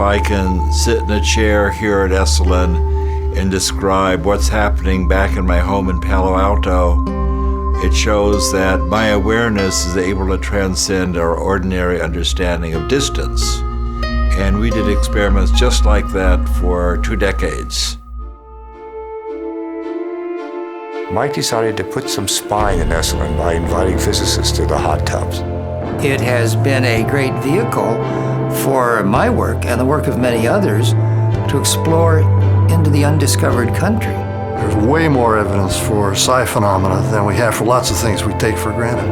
if I can sit in a chair here at Esalen and describe what's happening back in my home in Palo Alto, it shows that my awareness is able to transcend our ordinary understanding of distance. And we did experiments just like that for 2 decades. Mike decided to put some spine in Esalen by inviting physicists to the hot tubs. It has been a great vehicle for my work and the work of many others to explore into the undiscovered country. There's way more evidence for psi phenomena than we have for lots of things we take for granted.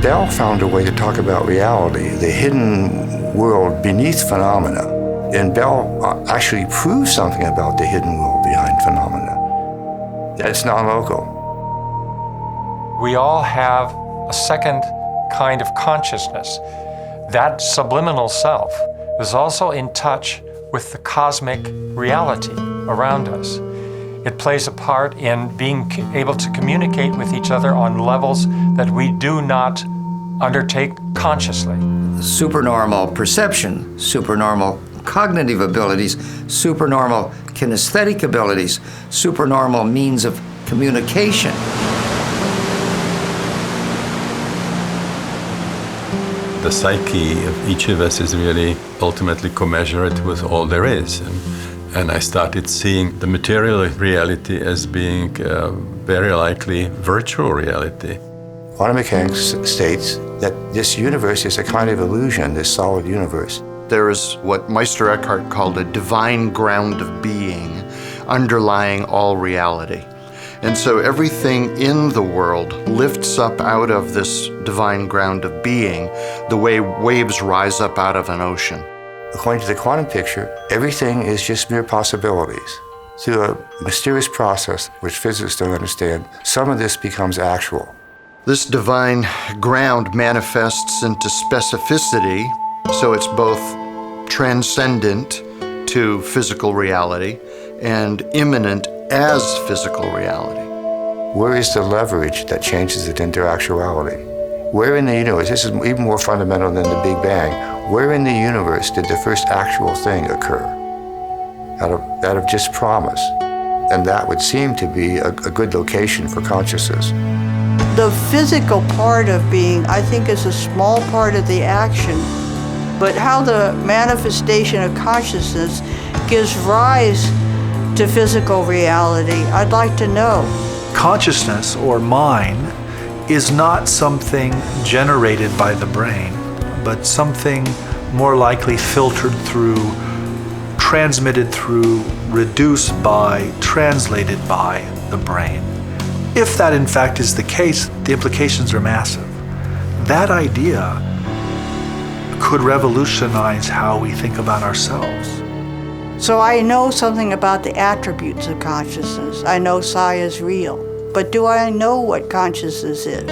Bell found a way to talk about reality, the hidden world beneath phenomena. And Bell actually proved something about the hidden world behind phenomena. That's non-local. We all have a second kind of consciousness. That subliminal self is also in touch with the cosmic reality around us. It plays a part in being able to communicate with each other on levels that we do not undertake consciously. Supernormal perception, supernormal cognitive abilities, supernormal kinesthetic abilities, supernormal means of communication. The psyche of each of us is really ultimately commensurate with all there is. And I started seeing the material reality as being very likely virtual reality. Quantum mechanics states that this universe is a kind of illusion, this solid universe. There is what Meister Eckhart called a divine ground of being underlying all reality. And so everything in the world lifts up out of this divine ground of being the way waves rise up out of an ocean. According to the quantum picture, everything is just mere possibilities. Through a mysterious process which physicists don't understand, some of this becomes actual. This divine ground manifests into specificity, so it's both transcendent to physical reality and immanent as physical reality. Where is the leverage that changes it into actuality? Where in the universe, this is even more fundamental than the Big Bang, where in the universe did the first actual thing occur? Out of just promise. And that would seem to be a good location for consciousness. The physical part of being, I think, is a small part of the action, but how the manifestation of consciousness gives rise to physical reality, I'd like to know. Consciousness, or mind, is not something generated by the brain, but something more likely filtered through, transmitted through, reduced by, translated by the brain. If that in fact is the case, the implications are massive. That idea could revolutionize how we think about ourselves. So I know something about the attributes of consciousness. I know psi is real. But do I know what consciousness is?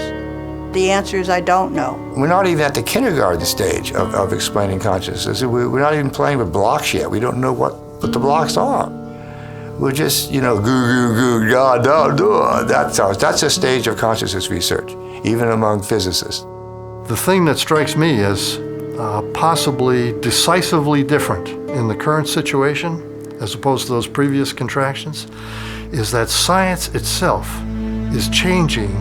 The answer is I don't know. We're not even at the kindergarten stage of explaining consciousness. We're not even playing with blocks yet. We don't know what the blocks are. We're just, goo, goo, goo, da, da, da. That's a stage of consciousness research, even among physicists. The thing that strikes me as possibly decisively different in the current situation, as opposed to those previous contractions, is that science itself is changing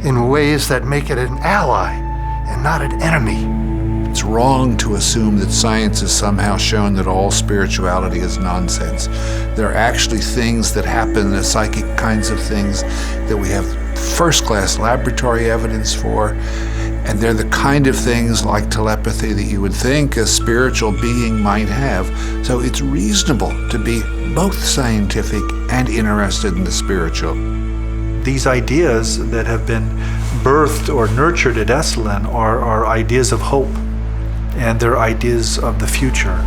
in ways that make it an ally and not an enemy. It's wrong to assume that science has somehow shown that all spirituality is nonsense. There are actually things that happen, the psychic kinds of things that we have first-class laboratory evidence for, and they're the kind of things like telepathy that you would think a spiritual being might have. So it's reasonable to be both scientific and interested in the spiritual. These ideas that have been birthed or nurtured at Esalen are ideas of hope, and they're ideas of the future.